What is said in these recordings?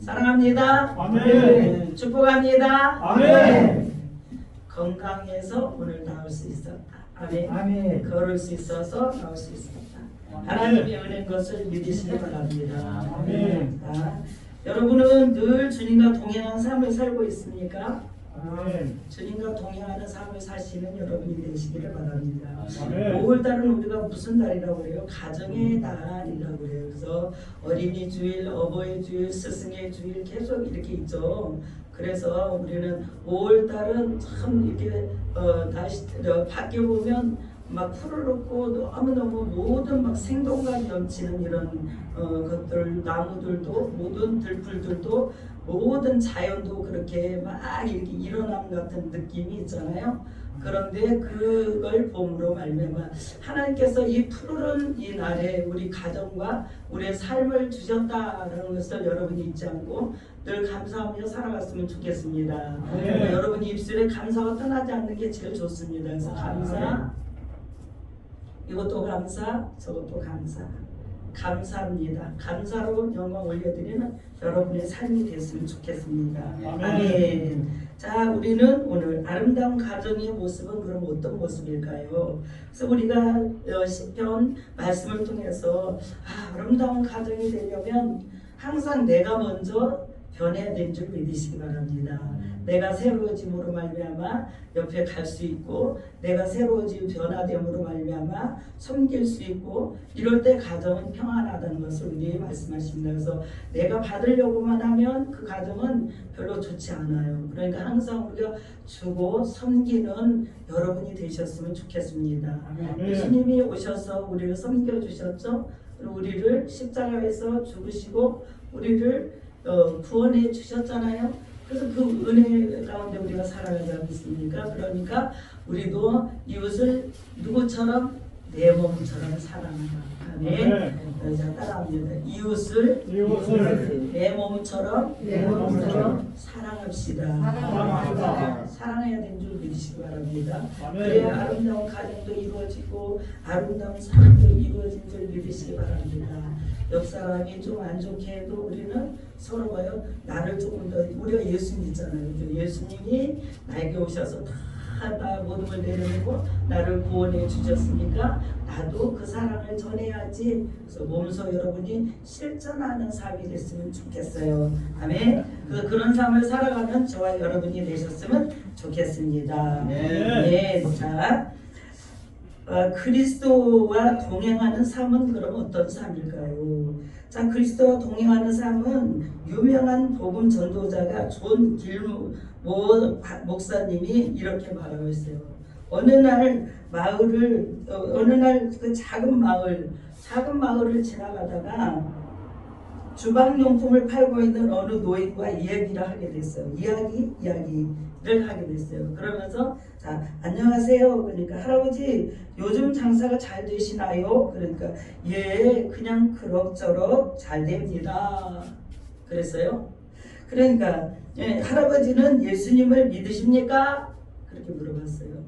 사랑합니다. 아멘. 축복합니다. 아멘. 건강해서 오늘 나올 수 있었다. 아멘. 아멘. 걸을 수 있어서 나올 수 있었다. 하나님의 은혜인 것을 믿으시기 바랍니다. 아멘. 여러분은 늘 주님과 동행한 삶을 살고 있습니까? 아멘. 주님과 동행하는 삶을 사시는 여러분이 되시기를 바랍니다. 아멘. 5월달은 우리가 무슨 달이라고 그래요? 가정의 달이라고 그래요. 그래서 어린이 주일, 어버이 주일, 스승의 주일 계속 이렇게 있죠. 그래서 우리는 5월달은 참 이렇게 다시 밖에 보면 막 푸르르고 너무너무 모든 막 생동감이 넘치는 이런 것들, 나무들도 모든 들풀들도 모든 자연도 그렇게 막 이렇게 일어남 같은 느낌이 있잖아요. 그런데 그걸 봄으로 말미암아 하나님께서 이 푸르른 이 날에 우리 가정과 우리의 삶을 주셨다라는 것을 여러분이 잊지 않고 늘 감사하며 살아갔으면 좋겠습니다. 네. 여러분이 입술에 감사가 떠나지 않는 게 제일 좋습니다. 그래서 감사, 이것도 감사, 저것도 감사. 감사합니다. 감사로 영광 올려드리는 여러분의 삶이 됐으면 좋겠습니다. 아멘. 자, 우리는 오늘 아름다운 가정의 모습은 그럼 어떤 모습일까요? 그래서 우리가 시편 말씀을 통해서 아름다운 가정이 되려면 항상 내가 먼저 변해야 되는 줄 믿으시기 바랍니다. 내가 새로워짐으로 말미암아 옆에 갈 수 있고, 내가 새로워짐 변화됨으로 말미암아 섬길 수 있고, 이럴 때 가정은 평안하다는 것을 우리 말씀하십니다. 그래서 내가 받으려고만 하면 그 가정은 별로 좋지 않아요. 그러니까 항상 우리가 주고 섬기는 여러분이 되셨으면 좋겠습니다. 예수님이 오셔서 우리를 섬겨주셨죠. 우리를 십자가에서 죽으시고 우리를 구원해 주셨잖아요. 그래서 그 은혜 가운데 우리가 살아가지 않습니까? 그러니까 우리도 이웃을 누구처럼? 내 몸처럼 사랑하라. 아멘. 자, 따라합니다. 이웃을 내 몸처럼 사랑합시다. 사랑해야 되는 줄 믿으시기 바랍니다. 그래야 아름다운 가정도 이루어지고 아름다운 삶도 이루어진 줄 믿으시기 바랍니다. 옆 사람이 좀 안 좋게 해도 우리는 서로가요, 나를 조금 더, 우리가 예수 믿잖아요. 예수님이 나에게 오셔서 다 모든 걸 내려놓고 나를 구원해 주셨으니까 나도 그 사랑을 전해야지. 그래서 몸소 여러분이 실천하는 삶이 됐으면 좋겠어요. 아멘. 그런 삶을 살아가는 저와 여러분이 되셨으면 좋겠습니다. 네. 자, 그리스도와 동행하는 삶은 그럼 어떤 삶일까요? 자, 그리스도와 동행하는 삶은 유명한 복음 전도자가 존 길모 목사님이 이렇게 말하고 있어요. 어느 날 그 작은 마을을 지나가다가 주방용품을 팔고 있는 어느 노인과 이야기를 하게 됐어요. 이야기를 하게 됐어요. 그러면서 자, 안녕하세요. 그러니까 할아버지 요즘 장사가 잘 되시나요? 그러니까 예, 그냥 그럭저럭 잘 됩니다. 그랬어요. 그러니까 예, 할아버지는 예수님을 믿으십니까? 그렇게 물어봤어요.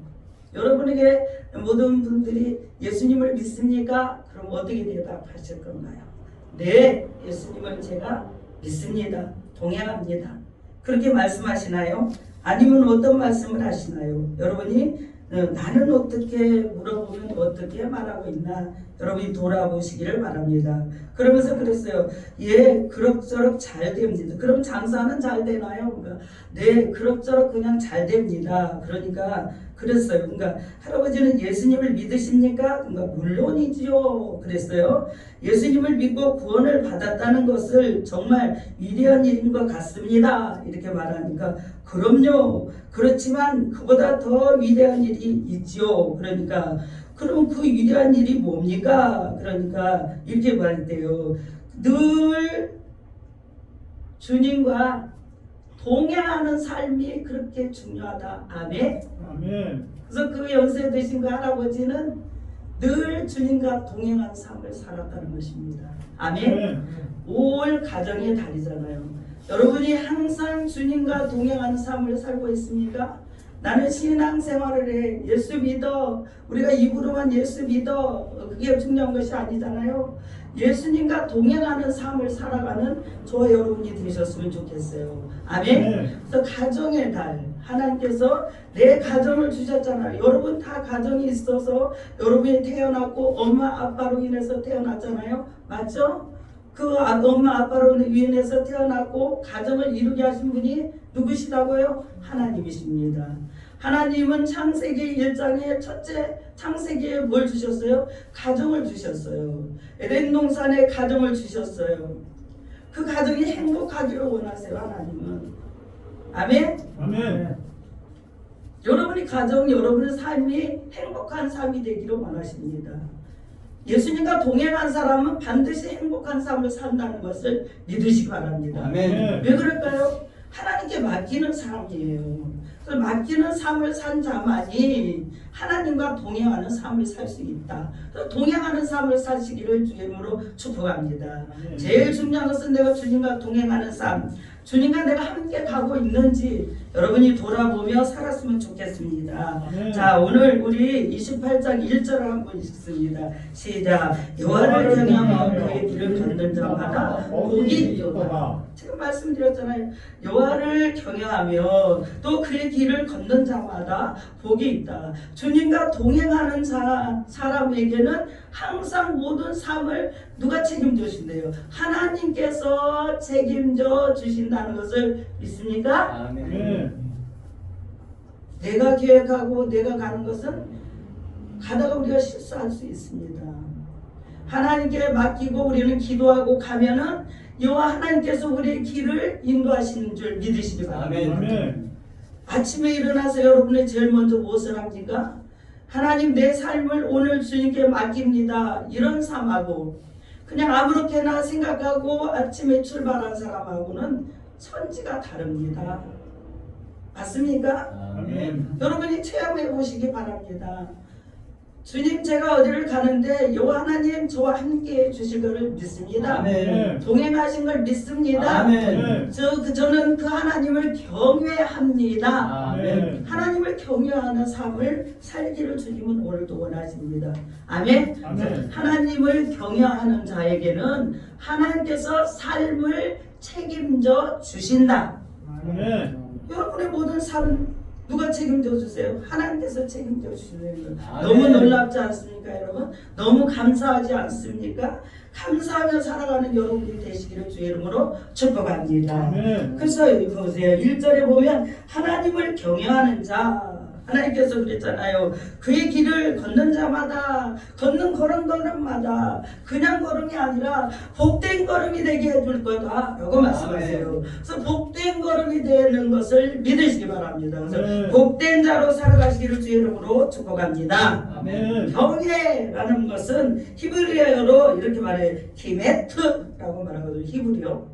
여러분에게 모든 분들이 예수님을 믿습니까? 그럼 어떻게 대답하실 건가요? 네, 예수님을 제가 믿습니다. 동행합니다. 그렇게 말씀하시나요? 아니면 어떤 말씀을 하시나요? 여러분이 나는 어떻게 물어보면 어떻게 말하고 있나 여러분이 돌아보시기를 바랍니다. 그러면서 그랬어요. 예, 그럭저럭 잘 됩니다. 그럼 장사는 잘 되나요? 그러니까 네, 그럭저럭 그냥 잘 됩니다. 그러니까 그랬어요. 그러니까 할아버지는 예수님을 믿으십니까? 그러니까 물론이지요. 그랬어요. 예수님을 믿고 구원을 받았다는 것을 정말 위대한 일인 것 같습니다. 이렇게 말하니까 그럼요. 그렇지만 그보다 더 위대한 일이 있지요. 그러니까 그럼 그 위대한 일이 뭡니까? 그러니까 이렇게 말했대요. 늘 주님과 동행하는 삶이 그렇게 중요하다. 아멘. 아멘. 그래서 그 연세 드신 그 할아버지는 늘 주님과 동행한 삶을 살았다는 것입니다. 아멘. 5월 가정의 달이잖아요. 여러분이 항상 주님과 동행하는 삶을 살고 있습니까? 나는 신앙생활을 해. 예수 믿어. 우리가 입으로만 예수 믿어. 그게 중요한 것이 아니잖아요. 예수님과 동행하는 삶을 살아가는 저와 여러분이 되셨으면 좋겠어요. 아멘. 그래서 가정의 달 하나님께서 내 가정을 주셨잖아요. 여러분 다 가정이 있어서 여러분이 태어났고 엄마 아빠로 인해서 태어났잖아요. 맞죠? 그 엄마 아빠로 인해서 태어났고 가정을 이루게 하신 분이 누구시라고요? 하나님이십니다. 하나님은 창세기 1장에 첫째 창세기에 뭘 주셨어요? 가정을 주셨어요. 에덴 동산에 가정을 주셨어요. 그 가정이 행복하기를 원하세요. 하나님은. 아멘. 아멘. 여러분이 가정, 여러분의 삶이 행복한 삶이 되기를 원하십니다. 예수님과 동행한 사람은 반드시 행복한 삶을 산다는 것을 믿으시기 바랍니다. 아멘. 왜 그럴까요? 하나님께 맡기는 사람이에요. 그래서 맡기는 삶을 산 자만이 하나님과 동행하는 삶을 살 수 있다. 그래서 동행하는 삶을 사시기를 주님으로 축복합니다. 제일 중요한 것은 내가 주님과 동행하는 삶, 주님과 내가 함께 가고 있는지 여러분이 돌아보며 살았으면 좋겠습니다. 자, 오늘 우리 28장 1절을 한번 읽습니다. 시작. 여호와를 경외하며 그의 길을 걷는 자마다 복이 있도다. 지금 말씀드렸잖아요. 여호와를 경외하며 또 그의 길을 걷는 자마다 복이 있다. 주님과 동행하는 사람에게는 항상 모든 삶을 누가 책임져 주신대요? 하나님께서 책임져 주신다는 것을 믿습니까? 아멘. 내가 계획하고 내가 가는 것은 가다가 우리가 실수할 수 있습니다. 하나님께 맡기고 우리는 기도하고 가면은 여호와 하나님께서 우리의 길을 인도하시는 줄 믿으시기 바랍니다. 아멘. 아침에 일어나서 여러분의 제일 먼저 무엇을 합니까? 하나님 내 삶을 오늘 주님께 맡깁니다. 이런 삶하고 그냥 아무렇게나 생각하고 아침에 출발한 사람하고는 천지가 다릅니다. 맞습니까? 아멘. 여러분이 체험해 보시기 바랍니다. 주님 제가 어디를 가는데 여호와 하나님 저와 함께 해 주실 것을 믿습니다. 아멘. 동행하신 걸 믿습니다. 아멘. 저는 그 하나님을 경외합니다. 아멘. 하나님을 경외하는 삶을 살기를 주님은 오늘도 원하십니다. 아멘. 아멘. 하나님을 경외하는 자에게는 하나님께서 삶을 책임져 주신다. 아멘. 여러분의 모든 삶 누가 책임져 주세요? 하나님께서 책임져 주시는 거. 아멘. 너무 놀랍지 않습니까, 여러분? 너무 감사하지 않습니까? 감사하며 살아가는 여러분이 되시기를 주의 이름으로 축복합니다. 아멘. 그래서 여기 보세요. 1절에 보면 하나님을 경외하는 자, 하나님께서 그랬잖아요. 그의 길을 걷는 자마다, 걷는 걸음걸음마다 그냥 걸음이 아니라 복된 걸음이 되게 해줄 거다 라고 말씀하세요. 그래서 복된 걸음이 되는 것을 믿으시기 바랍니다. 그래서 복된 자로 살아가시기를 주의 이름으로 축복합니다. 아멘. 경외라는 것은 히브리어로 이렇게 말해요. 키메트라고 말하거든요. 히브리어.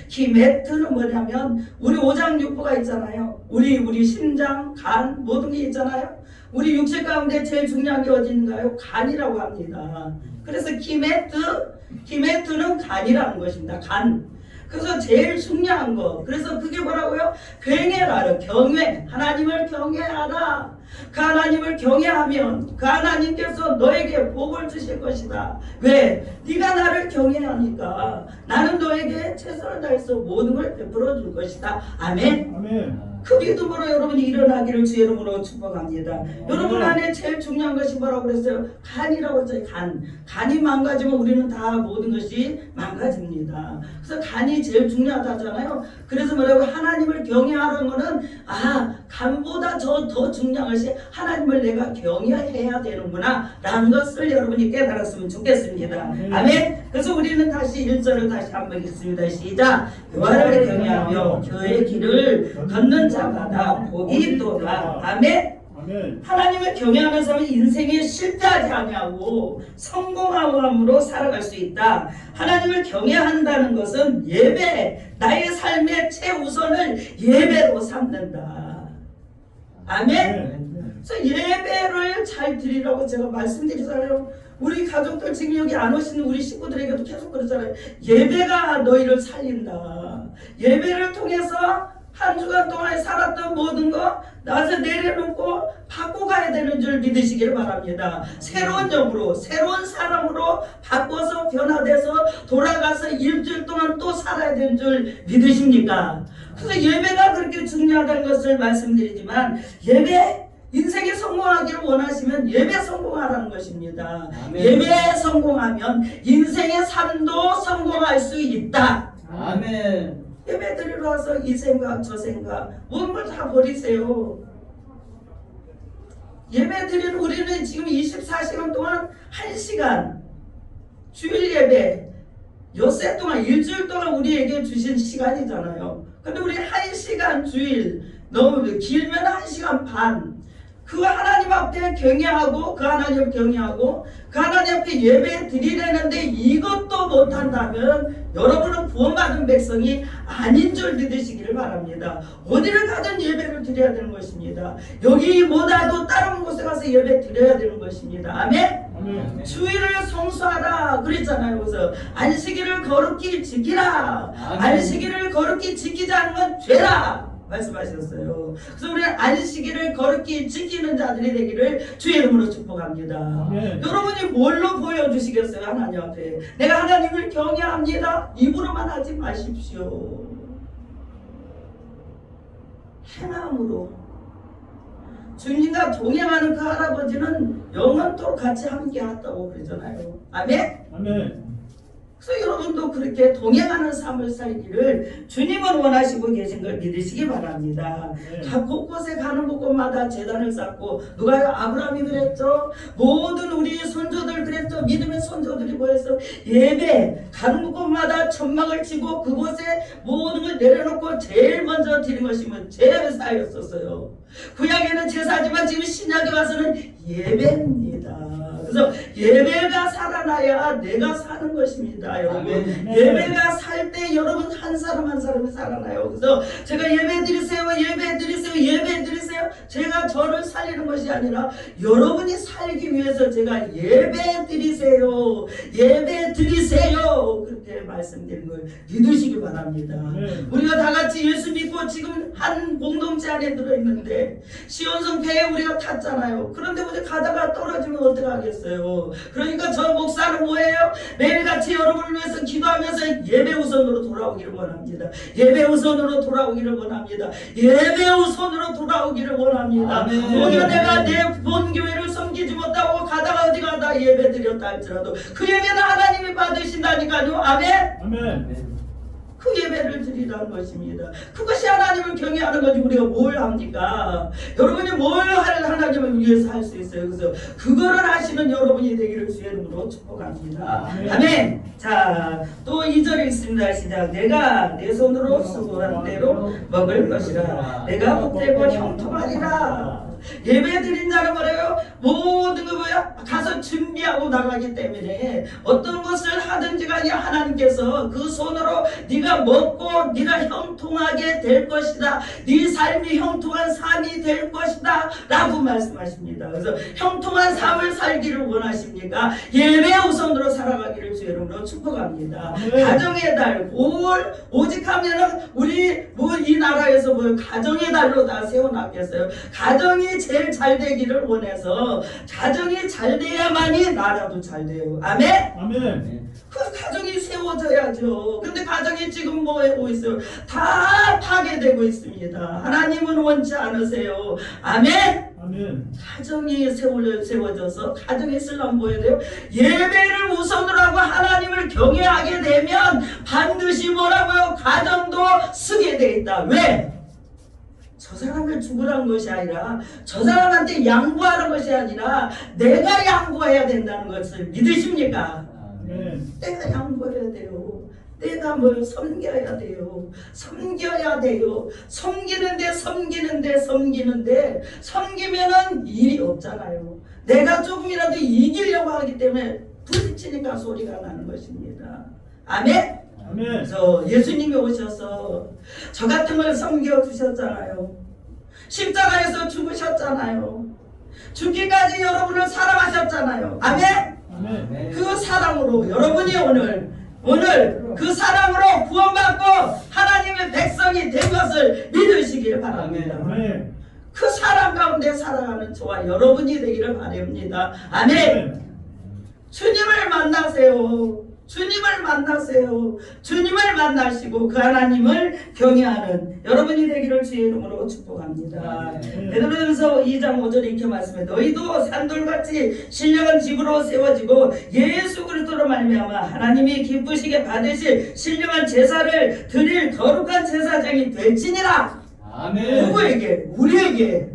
키메트는 뭐냐면 우리 오장육부가 있잖아요. 우리 심장, 간 모든 게 있잖아요. 우리 육체 가운데 제일 중요한 게 어디인가요? 간이라고 합니다. 그래서 키메트는 간이라는 것입니다. 간. 그래서 제일 중요한 거. 그래서 그게 뭐라고요? 경외하라. 경외. 하나님을 경외하라. 그 하나님을 경외하면 그 하나님께서 너에게 복을 주실 것이다. 왜? 네가 나를 경외하니까 나는 너에게 최선을 다해서 모든 걸 베풀어 줄 것이다. 아멘. 아멘. 그 믿음으로 여러분이 일어나기를 주의 이름으로 축복합니다. 여러분 안에 제일 중요한 것이 뭐라고 그랬어요? 간이라고 했어요. 간이 망가지면 우리는 다 모든 것이 망가집니다. 그래서 간이 제일 중요하다잖아요. 그래서 뭐라고 하나님을 경외하는 거는 간보다 더 중요한 것이 하나님을 내가 경외해야 되는구나 라는 것을 여러분이 깨달았으면 좋겠습니다. 아멘. 그래서 우리는 다시 1절을 다시 한번 읽습니다. 시작. 여호와를 경외하며 그의 길을 걷는 자마다 복이 있도다. 아멘. 아멘. 하나님을 경외하는 사람은 인생에 실패하지 아니하고 성공하고 함으로 살아갈 수 있다. 하나님을 경외한다는 것은 예배, 나의 삶의 최우선을 예배로 삼는다. 아멘. 그래서 예배를 잘 드리라고 제가 말씀드리잖아요. 우리 가족들 지금 여기 안 오시는 우리 식구들에게도 계속 그러잖아요. 예배가 너희를 살린다. 예배를 통해서 한 주간 동안 살았던 모든 거 나서 내려놓고 바꿔가야 되는 줄 믿으시길 바랍니다. 새로운 영으로 새로운 사람으로 바꿔서 변화돼서 돌아가서 일주일 동안 또 살아야 되는 줄 믿으십니까? 그래서 예배가 그렇게 중요하다는 것을 말씀드리지만 예배 인생에 성공하기를 원하시면 예배 성공하라는 것입니다. 아멘. 예배에 성공하면 인생의 삶도 성공할 수 있다. 아멘. 예배 드리러 와서 이 생각 저 생각 모든 걸 다 버리세요. 예배 드리는 우리는 지금 24시간 동안 1시간 주일 예배 엿새 동안 일주일 동안 우리에게 주신 시간이잖아요. 근데 우리 1시간 주일 너무 길면 1시간 반 그 하나님 앞에 경외하고 그 하나님 경외하고 그 하나님 앞에 예배 드리려는데 이것도 못한다면 여러분은 구원받은 백성이 아닌 줄 믿으시기를 바랍니다. 어디를 가든 예배를 드려야 되는 것입니다. 여기 못하도 다른 곳에 가서 예배 드려야 되는 것입니다. 아멘? 아멘. 주일을 성수하라 그랬잖아요. 그래서 안식일을 거룩히 지키라. 아멘. 안식일을 거룩히 지키지 않은 건 죄라 말씀하셨어요. 그래서 우리는 안식일을 거룩히 지키는 자들이 되기를 주의 이름으로 축복합니다. 아멘. 여러분이 뭘로 보여주시겠어요? 하나님 앞에 내가 하나님을 경외합니다 입으로만 하지 마십시오. 행함으로 주님과 동행하는 그 할아버지는 영원토록 같이 함께 한다고 그러잖아요. 아멘? 아멘. 그래서 여러분도 그렇게 동행하는 삶을 살기를 주님은 원하시고 계신 걸 믿으시기 바랍니다. 네. 각 곳곳에 가는 곳곳마다 제단을 쌓고 누가요? 아브라함이 그랬죠. 모든 우리 선조들 그랬죠. 믿음의 선조들이 뭐였어? 예배 가는 곳마다 천막을 치고 그곳에 모든 걸 내려놓고 제일 먼저 드린 것이 제사였었어요. 구약에는 제사지만 지금 신약에 와서는 예배입니다. 그래서 예배가 살아나야 내가 사는 것입니다. 여러분 아멘. 예배가 살 때 여러분 한 사람 한 사람이 살아나요. 그래서 제가 예배 드리세요 예배 드리세요 예배 드리세요 제가 저를 살리는 것이 아니라 여러분이 살기 위해서 제가 예배 드리세요 예배 드리세요 그렇게 말씀드린 걸 믿으시기 바랍니다. 아멘. 우리가 다 같이 예수 믿고 지금 한 공동체 안에 들어있는데 시온성 배에 우리가 탔잖아요. 그런데 우리 가다가 떨어지면 어떡하겠어요. 그러니까 저 목사는 뭐예요? 매일같이 여러분을 위해서 기도하면서 예배 우선으로 돌아오기를 원합니다. 예배 우선으로 돌아오기를 원합니다. 예배 우선으로 돌아오기를 원합니다. 아멘. 오히려 내가 내 본교회를 섬기지 못하고 가다가 어디 가다 예배 드렸다 할지라도 그 예배는 하나님이 받으신다니까요. 아멘. 아멘. 그 예배를 드리라는 것입니다. 그것이 하나님을 경외하는 거지 우리가 뭘 합니까? 여러분이 뭘 하나님을 위해서 할 수 있어요. 그래서 그거를 하시는 여러분이 되기를 주의 이름으로 축복합니다. 아멘. 아멘. 자, 또 2절 있습니다. 시작. 내가 내 손으로 수고한 대로 먹을 것이라. 내가 복되고 형통하리라. 예배 드린 자는 뭐래요? 모든 거 뭐야? 가서 준비하고 나가기 때문에 어떤 것을 하든지 간에 하나님께서 그 손으로 네가 먹고 네가 형통하게 될 것이다. 네 삶이 형통한 삶이 될 것이다 라고 말씀하십니다. 그래서 형통한 삶을 살기를 원하십니까? 예배 우선으로 살아가기를 주의 이름으로 축복합니다. 네. 가정의 달 5월 오직 하면은 우리 뭐 이 나라에서 뭐 가정의 달로 다 세워놨겠어요. 가정이 제일 잘 되기를 원해서 가정이 잘 돼야만이 나라도 잘 돼요. 아멘? 아멘. 그 가정이 세워져야죠. 근데 가정이 지금 뭐 하고 있어요? 다 파괴되고 있습니다. 하나님은 원치 않으세요. 아멘? 아멘. 가정이 세워져서 가정이 슬람 보여야 돼요. 예배를 우선으로 하고 하나님을 경외하게 되면 반드시 뭐라고요? 가정도 쓰게 돼 있다. 왜? 저 사람을 죽으라는 것이 아니라 저 사람한테 양보하는 것이 아니라 내가 양보해야 된다는 것을 믿으십니까? 아멘. 내가 양보해야 돼요. 내가 뭘 섬겨야 돼요. 섬겨야 돼요. 섬기는데 섬기면은 일이 없잖아요. 내가 조금이라도 이기려고 하기 때문에 부딪히니까 소리가 나는 것입니다. 아멘? 아멘. 그래서 예수님이 오셔서 저 같은 걸 섬겨주셨잖아요. 십자가에서 죽으셨잖아요. 죽기까지 여러분을 사랑하셨잖아요. 아멘? 아멘. 그 사랑으로 여러분이 오늘 그 사랑으로 구원받고 하나님의 백성이 된 것을 믿으 되시길 바랍니다. 아멘. 그 사랑 가운데 살아가는 저와 여러분이 되기를 바랍니다. 아멘. 주님을 만나세요. 주님을 만나세요. 주님을 만나시고 그 하나님을 경외하는 여러분이 되기를 주의 이름으로 축복합니다. 베드로전서 2장 5절에 이렇게 말씀해 너희도 산돌같이 신령한 집으로 세워지고 예수 그리스도로 말미암아 하나님이 기쁘시게 받으실 신령한 제사를 드릴 거룩한 제사장이 될지니라. 아멘. 누구에게? 우리에게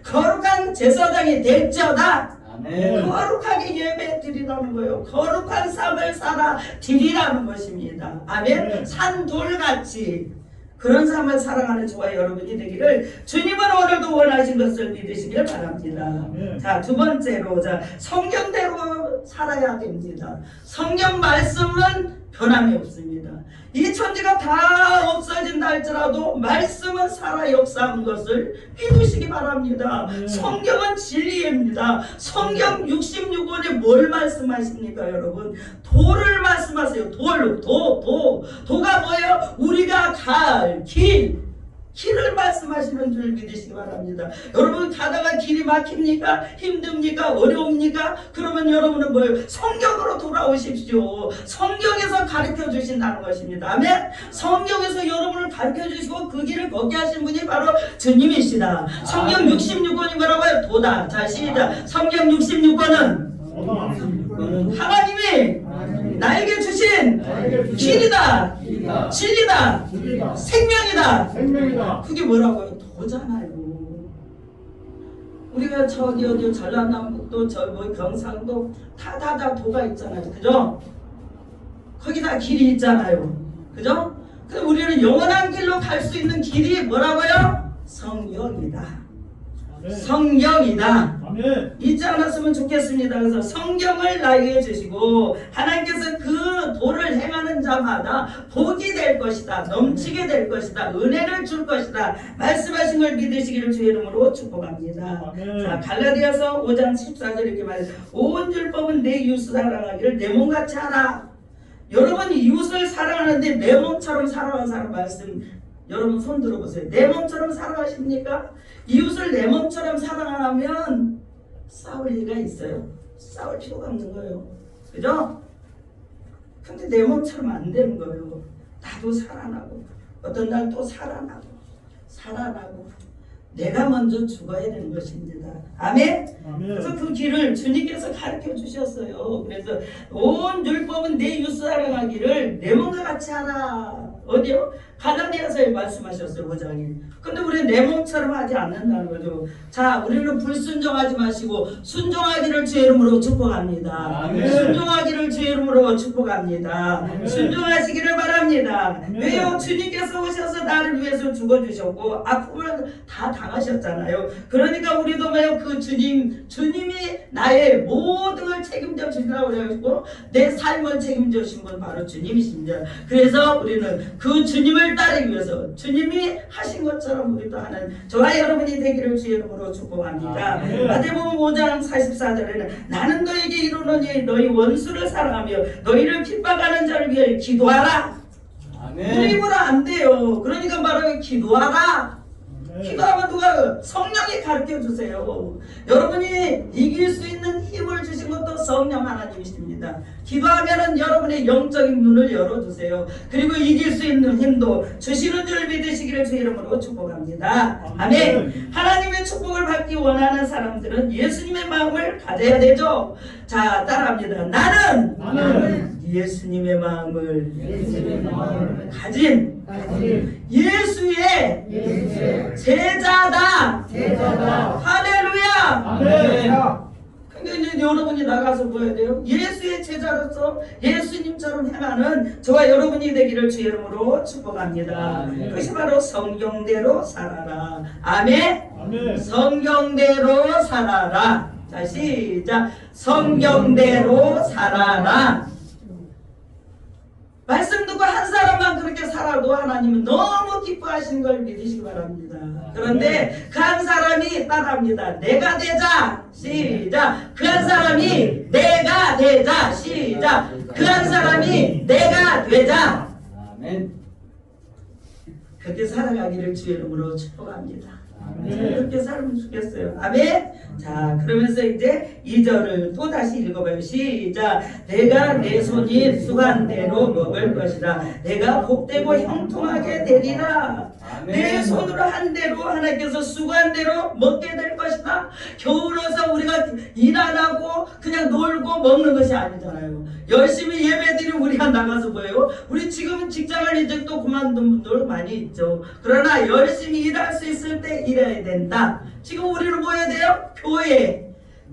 거룩한 제사장이 될지어다. 아멘. 거룩하게 예배 드리라는 거예요. 거룩한 삶을 살아 드리라는 것입니다. 아멘. 네. 산돌같이 그런 삶을 살아가는 저와 여러분이 되기를 주님은 오늘도 원하신 것을 믿으시길 바랍니다. 네. 자, 두 번째로 성경대로 살아야 됩니다. 성경 말씀은 변함이 없습니다. 이 천지가 다 없어진다 할지라도 말씀은 살아 역사한 것을 믿으시기 바랍니다. 성경은 진리입니다. 성경 66권에 뭘 말씀하십니까 여러분? 도를 말씀하세요. 도가 뭐예요? 우리가 갈 길을 말씀하시는 줄 믿으시기 바랍니다. 여러분 가다가 길이 막힙니까? 힘듭니까? 어려웁니까? 그러면 여러분은 뭐예요? 성경으로 돌아오십시오. 성경에서 가르쳐 주신다는 것입니다. 아멘. 성경에서 여러분을 가르쳐 주시고 그 길을 걷게 하신 분이 바로 주님이시다. 성경 66권이 뭐라고요? 도다. 자 시작. 성경 66권은 하나님이 나에게 주신 길이다, 진리다, 생명이다. 그게 뭐라고요? 도잖아요. 우리가 저기 어디 전라남북도 뭐 경상도 다 도가 있잖아요. 그죠? 거기 다 길이 있잖아요. 그죠? 근데 우리는 영원한 길로 갈 수 있는 길이 뭐라고요? 성경이다. 성경이다. 아멘. 잊지 않았으면 좋겠습니다. 그래서 성경을 나에게 주시고 하나님께서 그 도를 행하는 자마다 복이 될 것이다. 넘치게 될 것이다. 은혜를 줄 것이다. 말씀하신 걸 믿으시기를 주의 이름으로 축복합니다. 아멘. 자, 갈라디아서 5장 14절 이렇게 말해요. 온 율법은 내 이웃을 사랑하기를 내 몸같이 하라. 여러분 이웃을 사랑하는데 내 몸처럼 살아가는 사람 말씀 여러분 손 들어보세요. 내 몸처럼 살아가십니까? 이웃을 내 몸처럼 사랑하면 싸울 리가 있어요? 싸울 필요가 없는 거예요. 그죠? 근데 내 몸처럼 안 되는 거예요. 나도 살아나고 어떤 날 또 살아나고 내가 먼저 죽어야 되는 것입니다. 아멘? 그래서 그 길을 주님께서 가르쳐 주셨어요. 그래서 온 율법은 내 이웃 사랑하기를 내 몸과 같이 하라. 어디요? 갈라디아서에 말씀하셨어요. 5장에. 근데 우리 내 몸처럼 하지 않는다는 거죠. 자, 우리는 불순종하지 마시고 순종하기를 주의 이름으로 축복합니다. 아멘. 순종하기를 주의 이름으로 축복합니다. 아멘. 순종하시기를 바랍니다. 아멘. 왜요? 주님께서 오셔서 나를 위해서 죽어주셨고 아픔을 다 당하셨잖아요. 그러니까 우리도 왜요? 그 주님이 나의 모든 걸 책임져 주시라고 그래가지고 내 삶을 책임져 주신 분 바로 주님이십니다. 그래서 우리는 그 주님을 따르기 위해서 주님이 하신 것처럼 우리도 하는 저와 여러분이 되기를 주의 이름으로 축복합니다. 마태복음 5장 44절에는 나는 너에게 이르노니 너희 원수를 사랑하며 너희를 핍박하는 자를 위해 기도하라. 우리 입으로 안 돼요. 그러니까 바로 기도하라. 기도하면 누가? 성령이 가르쳐 주세요. 여러분이 이길 수 있는 힘을 주신 것도 성령 하나님이십니다. 기도하면은 여러분의 영적인 눈을 열어주세요. 그리고 이길 수 있는 힘도 주시는 줄 믿으시기를 주의 이름으로 축복합니다. 아멘. 하나님의 축복을 받기 원하는 사람들은 예수님의 마음을 가져야 되죠. 자, 따라합니다. 나는 예수님의 마음을 가진 예수의 제자다. 할렐루야. 근데 이제 여러분이 나가서 뭐 해야 돼요? 예수의 제자로서 예수님처럼 행하는 저와 여러분이 되기를 주의 이름으로 축복합니다. 그것이 바로 성경대로 살아라. 아멘. 성경대로 살아라. 자, 시작. 성경대로 살아라. 말씀 듣고 한 사람만 그렇게 살아도 하나님은 너무 기뻐하시는 걸 믿으시기 바랍니다. 그런데 그 한 사람이 따라합니다. 내가 되자. 시작. 그 한 사람이 내가 되자. 시작. 그 한 사람이 내가 되자. 아멘. 그렇게 살아가기를 주의 이름으로 축복합니다. 아멘. 그렇게 살면 좋겠어요. 아멘. 자, 그러면서 이제 2절을 또 다시 읽어봐요. 시작. 내가 내 손이 수간 대로 먹을 것이다. 내가 복되고 형통하게 되리라. 내 손으로 한 대로 하나님께서 수간대로 먹게 될 것이다. 겨울어서 우리가 일 안 하고 그냥 놀고 먹는 것이 아니잖아요. 열심히 예배드리고 우리가 나가서 뭐예요? 우리 지금 직장을 이제 또 그만둔 분들 많이 있죠. 그러나 열심히 일할 수 있을 때 일해야 된다. 지금 우리는 뭐 해야 돼요?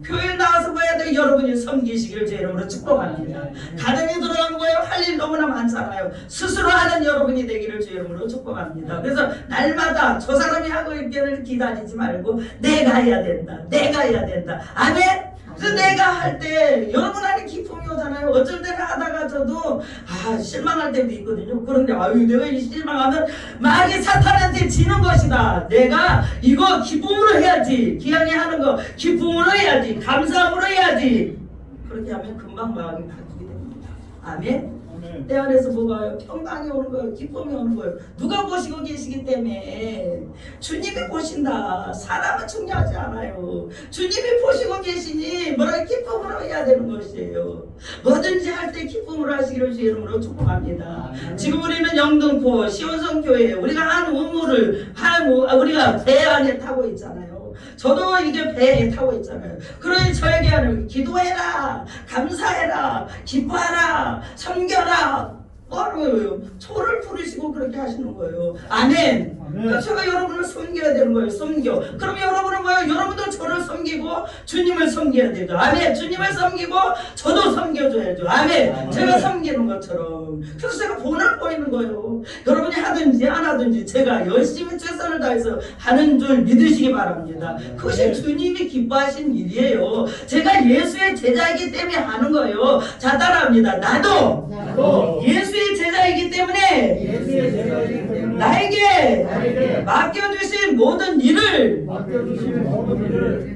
교회에 나와서 뭐 해야 돼요? 여러분이 섬기시기를 제 이름으로 축복합니다. 가정에 들어가면 뭐예요? 할 일 너무나 많잖아요. 스스로 하는 여러분이 되기를 제 이름으로 축복합니다. 그래서 날마다 저 사람이 하고 있기를 기다리지 말고 내가 해야 된다. 내가 해야 된다. 아멘? 그래서 내가 할 때 여러분 안에 기쁨이 오잖아요. 어쩔 때는 하다가 저도 실망할 때도 있거든요. 그런데 내가 이 실망하면 마귀 사탄한테 지는 것이다. 내가 이거 기쁨으로 해야지. 기왕에 하는 거 기쁨으로 해야지. 감사함으로 해야지. 그렇게 하면 금방 마음이 바뀌게 됩니다. 아멘? 내 안에서 뭐가 평강이 오는 거예요. 기쁨이 오는 거예요. 누가 보시고 계시기 때문에 주님이 보신다. 사람은 중요하지 않아요. 주님이 보시고 계시니 뭐라 기쁨으로 해야 되는 것이에요. 뭐든지 할 때 기쁨으로 하시기를 주의 이름으로 축복합니다. 지금 우리는 영등포 시온성교회 우리가 한 우물을 우리가 배 안에 타고 있잖아요. 저도 이게 배에 타고 있잖아요. 그러니 저에게 하는 기도해라, 감사해라, 기뻐하라, 섬겨라. 뭐하는 초를 부르시고 그렇게 하시는 거예요. 아멘. 그러니까 제가 여러분을 섬겨야 되는 거예요. 섬겨. 그럼 여러분은 뭐예요? 여러분도 저를 섬기고 주님을 섬겨야 되죠. 아멘. 주님을 섬기고 저도 섬겨줘야죠. 아멘. 제가 섬기는 것처럼. 그래서 제가 본을 보이는 거예요. 여러분이 하든지 안 하든지 제가 열심히 최선을 다해서 하는 줄 믿으시기 바랍니다. 그것이 주님이 기뻐하신 일이에요. 제가 예수의 제자이기 때문에 하는 거예요. 자, 따라합니다. 나도 예수의 제자이기 때문에 나에게 맡겨주신 모든 일을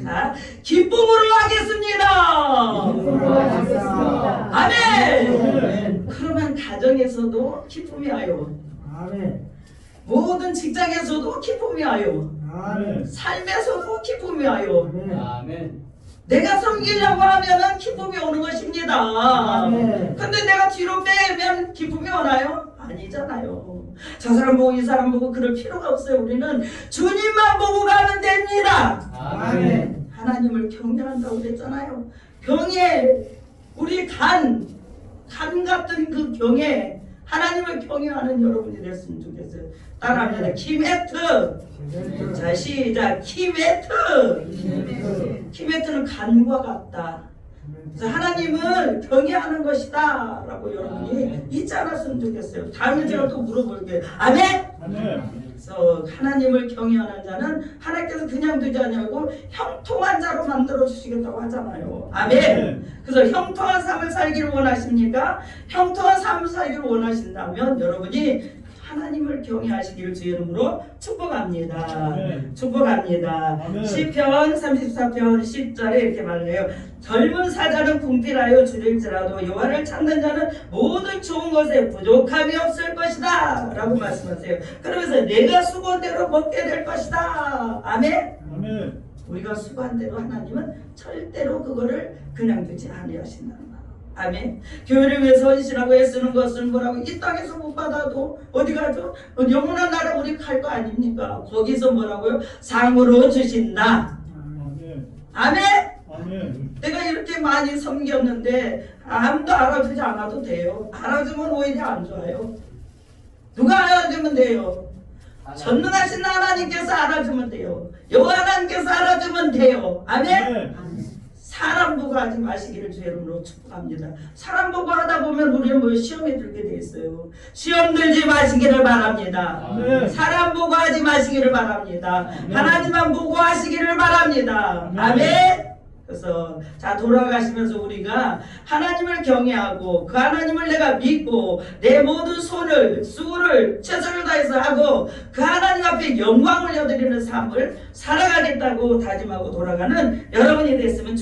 자, 기쁨으로 하겠습니다. 아멘. 그러면 가정에서도 기쁨이 와요. 모든 직장에서도 기쁨이 와요. 삶에서도 기쁨이 와요. 내가 섬기려고 하면은 기쁨이 오는 것입니다. 근데 내가 뒤로 빼면 기쁨이 오나요? 아니잖아요. 저 사람 보고 이 사람 보고 그럴 필요가 없어요. 우리는 주님만 보고 가면 됩니다. 하나님을 경외한다고 그랬잖아요. 경외, 우리 간 같은 그 경외, 하나님을 경외하는 여러분이 됐으면 좋겠어요. 따라합니다. 키메트. 자, 시작. 키메트는 간과 같다. 그래서 하나님을 경외하는 것이다 라고 여러분이 잊지 않았으면 좋겠어요. 다음에 제가 또 물어볼게요. 아멘? 그래서 하나님을 경외하는 자는 하나님께서 그냥 두지 아니하고 형통한 자로 만들어 주시겠다고 하잖아요. 아멘. 그래서 형통한 삶을 살기를 원하십니까? 형통한 삶을 살기를 원하신다면 여러분이 하나님을 경외하시기를 주의 이름으로 축복합니다. 축복합니다. 시편 34편 10절에 이렇게 말해요. 젊은 사자는 궁핍하여 줄일지라도 여호와를 찾는 자는 모든 좋은 것에 부족함이 없을 것이다 라고 말씀하세요. 그러면서 내가 수고한 대로 먹게 될 것이다. 아멘. 우리가 수고한 대로 하나님은 절대로 그거를 그냥 두지 아니하신다는 말. 아멘. 교회를 위해서 헌신하고 애쓰는 것은 뭐라고? 이 땅에서 못 받아도 어디 가죠? 영원한 나라 우리 갈 거 아닙니까? 거기서 뭐라고요? 상으로 주신다. 아멘. 내가 이렇게 많이 섬겼는데 아무도 알아주지 않아도 돼요. 알아주면 오히려 안 좋아요. 누가 알아주면 돼요? 전능하신 하나님께서 알아주면 돼요. 여호와 하나님께서 알아주면 돼요. 아멘. 사람 보고 하지 마시기를 주의 이름으로 축복합니다. 사람 보고 하다 보면 우리는 뭐 시험에 들게 돼 있어요. 시험 들지 마시기를 바랍니다. 사람 보고 하지 마시기를 바랍니다. 하나님만 보고 하시기를 바랍니다. 아멘. 그래서 자, 돌아가시면서 우리가 하나님을 경외하고 그 하나님을 내가 믿고 내 모든 손을 수고를 최선을 다해서 하고 그 하나님 앞에 영광을 여드리는 삶을 살아가겠다고 다짐하고 돌아가는 여러분이 됐으면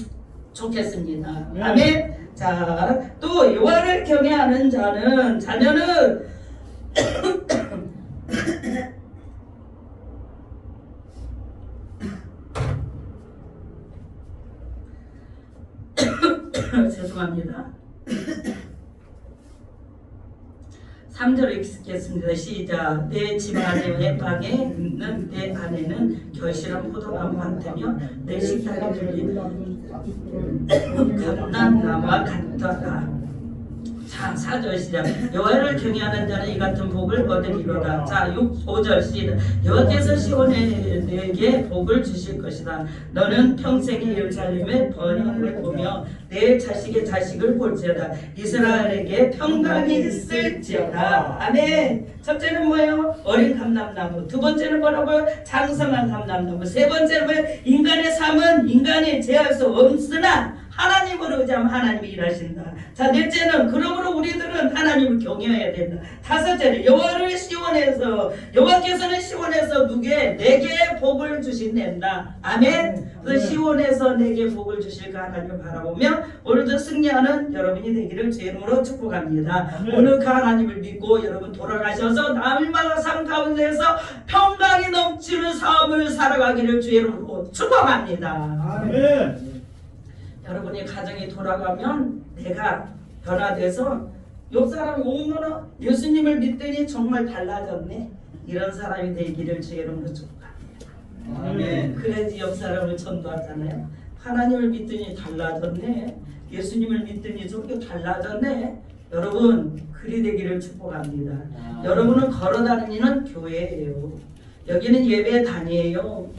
좋겠습니다. 아멘. 자, 또 여호와를 경외하는 자녀는 죄송합니다. 3절 읽겠습니다. 시작. 내 집 안에 외방에 있는 내 아내는 결실한 포도나무 같으며 내 식탁에 들린 감람나무와 같더라. 자, 4절 시작. 여호와를 경외하는 자는 이 같은 복을 얻으리로다. 자, 5절 시작. 여호와께서 시온에게 복을 주실 것이다. 너는 평생의 예루살렘의 번영을 보며 내 자식의 자식을 볼지어다. 이스라엘에게 평강이 있을지어다. 아멘. 첫째는 뭐예요? 어린 감람나무. 두 번째는 뭐라고요? 장성한 감람나무. 세 번째는 뭐예요? 인간의 삶은 인간이 제할 수 없으나 하나님을 의지하면 하나님이 일하신다. 자, 넷째는 그러므로 우리들은 하나님을 경외해야 된다. 다섯째는 여호와께서는 시온에서 내게 복을 주신단다. 아멘. 그래서 시온에서 내게 복을 주실 그 하나님을 바라보며 오늘도 승리하는 여러분이 되기를 주의 이름으로 축복합니다. 아멘. 오늘 그 하나님을 믿고 여러분 돌아가셔서 날마다 삶 가운데서 평강이 넘치는 삶을 살아가기를 주의 이름으로 축복합니다. 아멘. 여러분의 가정이 돌아가면 내가 변화돼서 옆 사람이 오면은 예수님을 믿더니 정말 달라졌네. 이런 사람이 되기를 주의 이름으로 축복합니다. 아멘. 그래야지 옆 사람을 전도하잖아요. 하나님을 믿더니 달라졌네. 예수님을 믿더니 저렇게 달라졌네. 여러분 그리 되기를 축복합니다. 여러분은 걸어다니는 교회예요. 여기는 예배단이에요.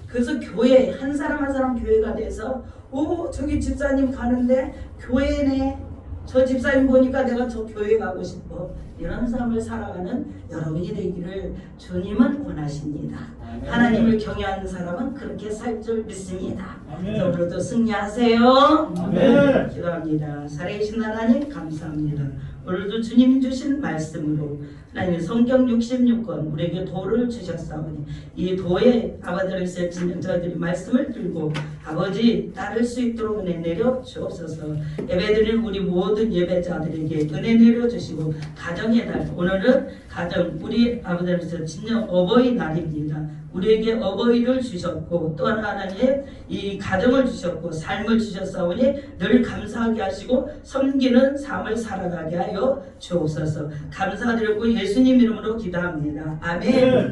그래서 교회 한 사람 한 사람 교회가 돼서 오 저기 집사님 가는데 교회네. 저 집사님 보니까 내가 저 교회 가고 싶어. 이런 삶을 살아가는 여러분이 되기를 주님은 원하십니다. 아멘. 하나님을 경외하는 사람은 그렇게 살 줄 믿습니다. 아멘. 그래서 오늘도 승리하세요. 아멘. 기도합니다. 살아계신 하나님 감사합니다. 오늘도 주님 주신 말씀으로 하나님 성경 66권 우리에게 도를 주셨사오니 이 도에 아버지를 지는 저희들이 말씀을 들고 아버지 따를 수 있도록 은혜 내려 주옵소서. 예배드린 우리 모든 예배자들에게 은혜 내려 주시고 가정의 날 오늘은 가정 우리 아버지를 지는 어버이날입니다. 우리에게 어버이를 주셨고 또 하나님 이 가정을 주셨고 삶을 주셨사오니 늘 감사하게 하시고 섬기는 삶을 살아가게 하여 주옵소서. 감사드리고 예수님 이름으로 기도합니다. 아멘.